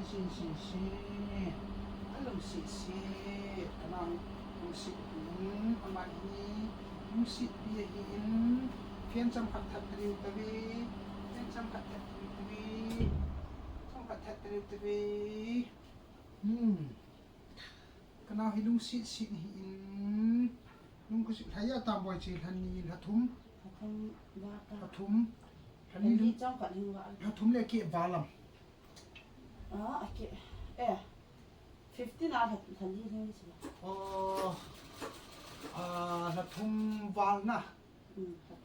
Along si kanang sit amai sit bihin phiên trăm khát thật liu tavi phiên trăm khát thật liu tavi trăm khát thật liu tavi kanang hilung sit hin lung ko sit haya tam boy chi hani hathum hani lung trong cả hình vợ hathum le ke valam okay 15 à thành gì thế chứ hathum val na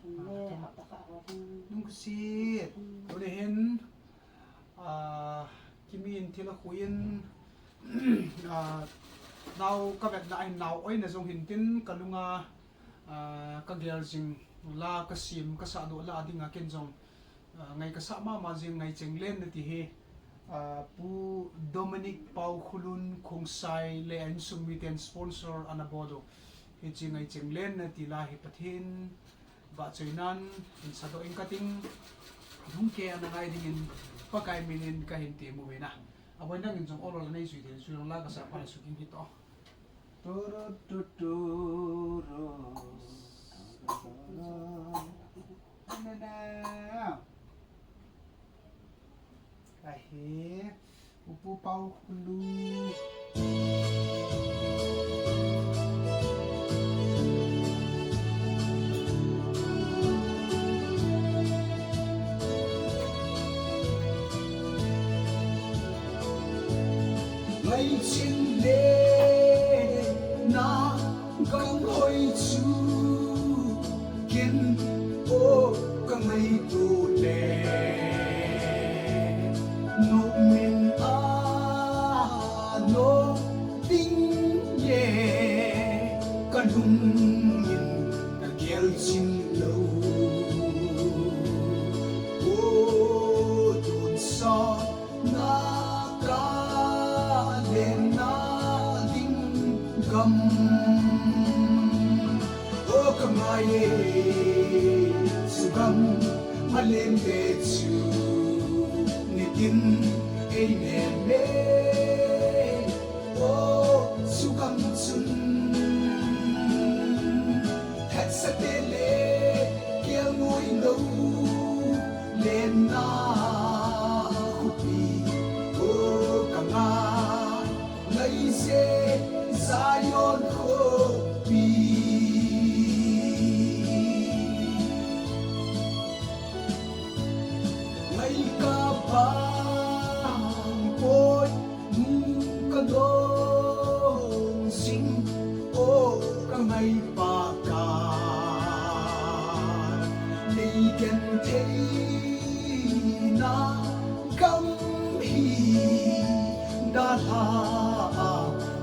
thành lệ học tất cả các lung ko sit ole hen kimin thila khuin now ka vet na ai now oi na zong hin tin kalunga ka gel jing la ka sim ka sa do la dinga ken jong ngai ka sa ma jing Ngaicheng len na ti he pu Dominic Pau Khulun Khongsai le an sumiten sponsor anabodo he chi Ngaicheng len na ti la hi pathin ba choinan in sa do in kating hung ke ana ngai dingin pakai minin ka hin ti mu na awan nang in jong orol nei sui den sui la ka sa pa su kin hit Ahe, upu pau hulu. Ngaicheng le na gong hoi chu kin o ka ngai tu le no min no ding ye ka lung min na gel chin lo o tun sa na ka lenna ding gam o kamaye sugam malem be chu nitin amen me o sugam chun hat satele kiel moi lo lenna khupi o kanga ngai se Zion khupi ngai ka pa poi ka dong sing o ka ngai pa ka nei ken thei na kam hi da la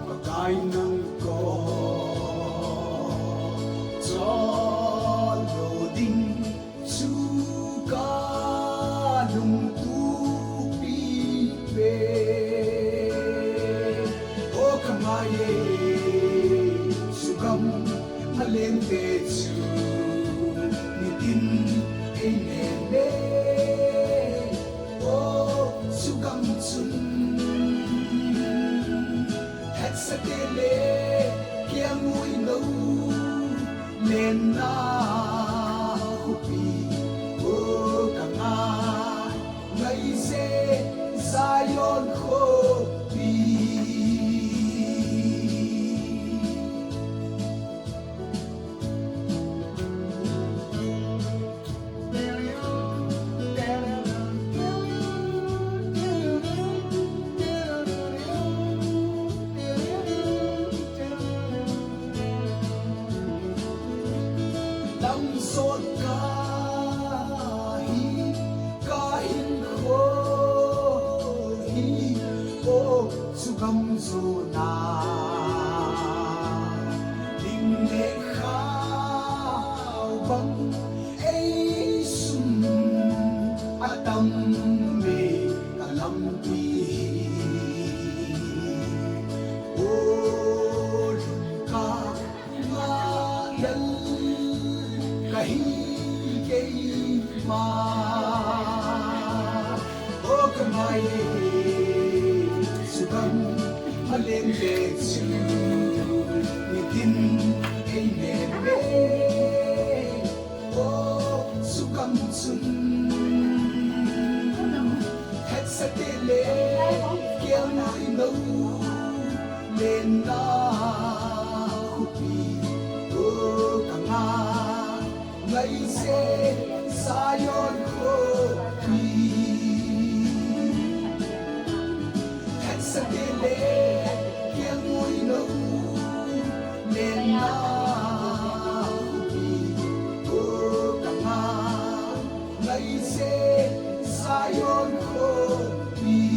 pakai nang ko cho lo ding su ka lung tu pi pe o kamaye sugam malen te chu nitin amen me o sugam chun hat satele kia ngui lo lenna khupi o kanga ngai se Zion khupi lam sot ka hin kho hi o sugam zo na ding le khao bang ei sum atam me kalam pi o ka ma yal kahi ke ma o kamaye lên lệ chữ ni tin ei nè mê ô su cầm sun hết sẽ tê lệ kéo nỗi nâu lên na khupi ô cả nga ngày sẽ sa yon khupi hết sẽ tê lệ kéo nỗi nâu lên na khupi ô cả nga ngày sẽ sa yon khupi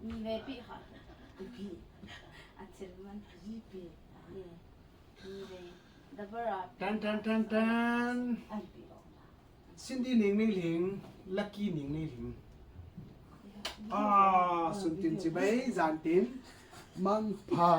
mi về bị hả bị anh sẽ mang gì bị mi về double up tan tan tan tan anh bị Cindy ning ning ling lucky ning ning ling sun tin chi bai zan tin mang pha